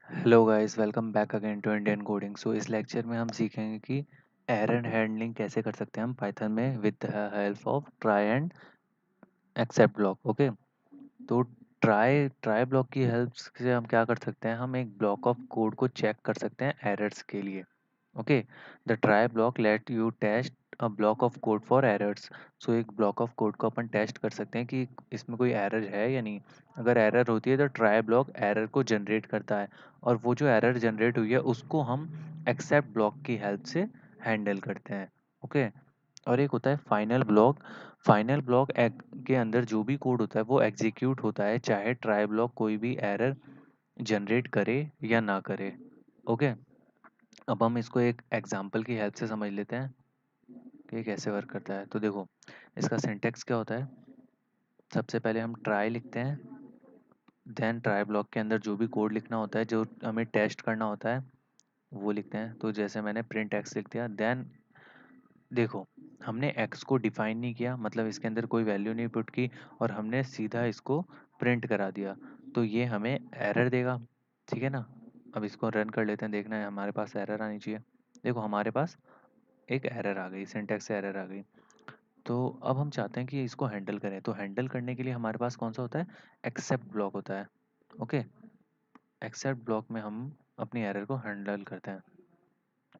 Hello guys, welcome back again to Indian coding. So इस lecture में हम सीखेंगे कि एरर हैंडलिंग कैसे कर सकते हैं हम पाइथन में with the help of try and except block. Okay, तो ट्राई ब्लॉक की हेल्प से हम क्या कर सकते हैं, हम एक ब्लॉक ऑफ कोड को चेक कर सकते हैं एरर्स के लिए। Okay, the try block let you test a block of code for errors. So एक ब्लॉक ऑफ कोड को अपन टेस्ट कर सकते हैं कि इसमें कोई एरर है या नहीं। अगर एरर होती है तो ट्राई ब्लॉक एरर को जनरेट करता है, और वो जो एरर जनरेट हुई है उसको हम एक्सेप्ट ब्लॉक की हेल्प से हैंडल करते हैं। ओके, और एक होता है फाइनल ब्लॉक। फाइनल ब्लॉक के अंदर जो भी कोड होता है वो एग्जीक्यूट होता है, चाहे ट्राई ब्लॉक कोई भी एरर जनरेट करे या ना करे। ओके, अब हम इसको एक एग्जांपल की हेल्प से समझ लेते हैं कि ये कैसे वर्क करता है। तो देखो, इसका सिंटेक्स क्या होता है। सबसे पहले हम ट्राई लिखते हैं, देन ट्राई ब्लॉक के अंदर जो भी कोड लिखना होता है, जो हमें टेस्ट करना होता है, वो लिखते हैं। तो जैसे मैंने प्रिंट एक्स लिख दिया। देन देखो, हमने x को डिफाइन नहीं किया, मतलब इसके अंदर कोई वैल्यू नहीं पुट की, और हमने सीधा इसको प्रिंट करा दिया, तो ये हमें एरर देगा। ठीक है ना। अब इसको रन कर लेते हैं, देखना है हमारे पास एरर आनी चाहिए। देखो, हमारे पास एक एरर आ गई, सिंटैक्स से एरर आ गई। तो अब हम चाहते हैं कि इसको हैंडल करें, तो हैंडल करने के लिए हमारे पास कौन सा होता है, एक्सेप्ट ब्लॉक होता है। ओके, एक्सेप्ट ब्लॉक में हम अपनी एरर को हैंडल करते हैं।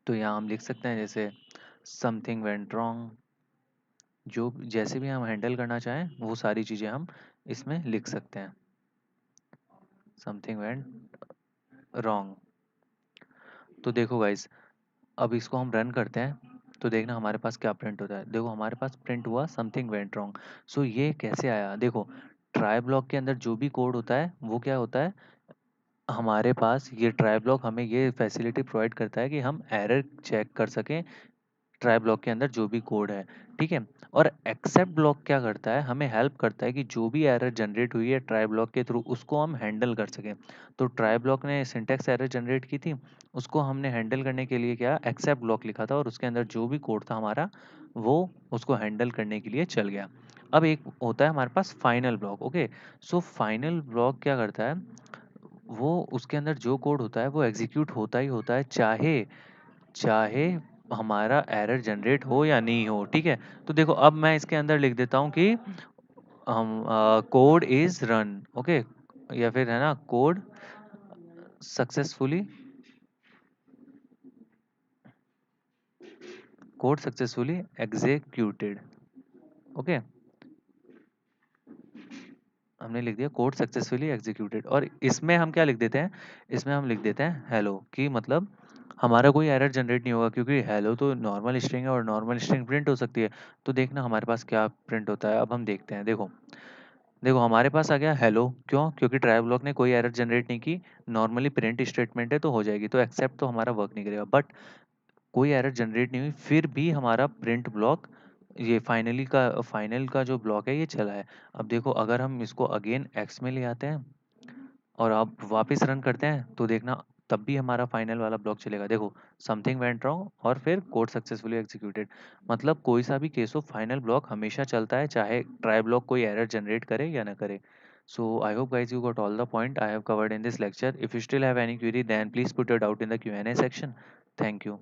तो यहाँ हम लिख सकते हैं जैसे समथिंग वेंट रॉन्ग। जो जैसे भी हम हैंडल करना चाहें वो सारी चीज़ें हम इसमें लिख सकते हैं। Something went wrong. तो देखो गाइस, अब इसको हम रन करते हैं, तो देखना हमारे पास क्या प्रिंट होता है। देखो, हमारे पास प्रिंट हुआ समथिंग वेंट रॉन्ग। सो ये कैसे आया, देखो, ट्राई ब्लॉक के अंदर जो भी कोड होता है वो क्या होता है, हमारे पास ये ट्राई ब्लॉक हमें ये फैसिलिटी प्रोवाइड करता है कि हम एरर चेक कर सकें ट्राई ब्लॉक के अंदर जो भी कोड है। ठीक है, और एक्सेप्ट ब्लॉक क्या करता है, हमें हेल्प करता है कि जो भी एरर जनरेट हुई है ट्राई ब्लॉक के थ्रू उसको हम हैंडल कर सकें। तो ट्राई ब्लॉक ने सिंटैक्स एरर जनरेट की थी, उसको हमने हैंडल करने के लिए क्या एक्सेप्ट ब्लॉक लिखा था, और उसके अंदर जो भी कोड था हमारा वो उसको हैंडल करने के लिए चल गया। अब एक होता है हमारे पास final block. Okay, so final block क्या करता है, वो उसके अंदर जो कोड होता है वो एग्जीक्यूट होता ही होता है, चाहे चाहे हमारा एरर जनरेट हो या नहीं हो। ठीक है, तो देखो, अब मैं इसके अंदर लिख देता हूँ कि हम कोड इज रन। ओके, या फिर है ना, code successfully, code successfully executed. Okay, हमने लिख दिया कोड सक्सेसफुली एग्जीक्यूटेड, और इसमें हम क्या लिख देते हैं, इसमें हम लिख देते हैं हेलो, कि मतलब हमारा कोई एरर जनरेट नहीं होगा, क्योंकि हेलो तो नॉर्मल स्ट्रिंग है और नॉर्मल स्ट्रिंग प्रिंट हो सकती है। तो देखना हमारे पास क्या प्रिंट होता है, अब हम देखते हैं। देखो, देखो हमारे पास आ गया हेलो, क्यों, क्योंकि ट्राई ब्लॉक ने कोई एरर जनरेट नहीं की। नॉर्मली प्रिंट स्टेटमेंट है तो हो जाएगी, तो एक्सेप्ट तो हमारा वर्क नहीं करेगा। बट कोई एरर जनरेट नहीं हुई, फिर भी हमारा प्रिंट ब्लॉक, ये फाइनल का जो ब्लॉक है ये चला है। अब देखो, अगर हम इसको अगेन एक्स में ले आते हैं और अब वापस रन करते हैं, तो देखना तब भी हमारा फाइनल वाला ब्लॉक चलेगा। देखो, समथिंग वेंट रॉन्ग और फिर कोड सक्सेसफुली एग्जीक्यूटेड। मतलब कोई सा भी केस हो, फाइनल ब्लॉक हमेशा चलता है, चाहे ट्राई ब्लॉक कोई एरर जनरेट करे या ना करे। So I hope guys you got all the point I have covered in this lecture. If you still have any query, then please put your doubt in the Q&A section. Thank you.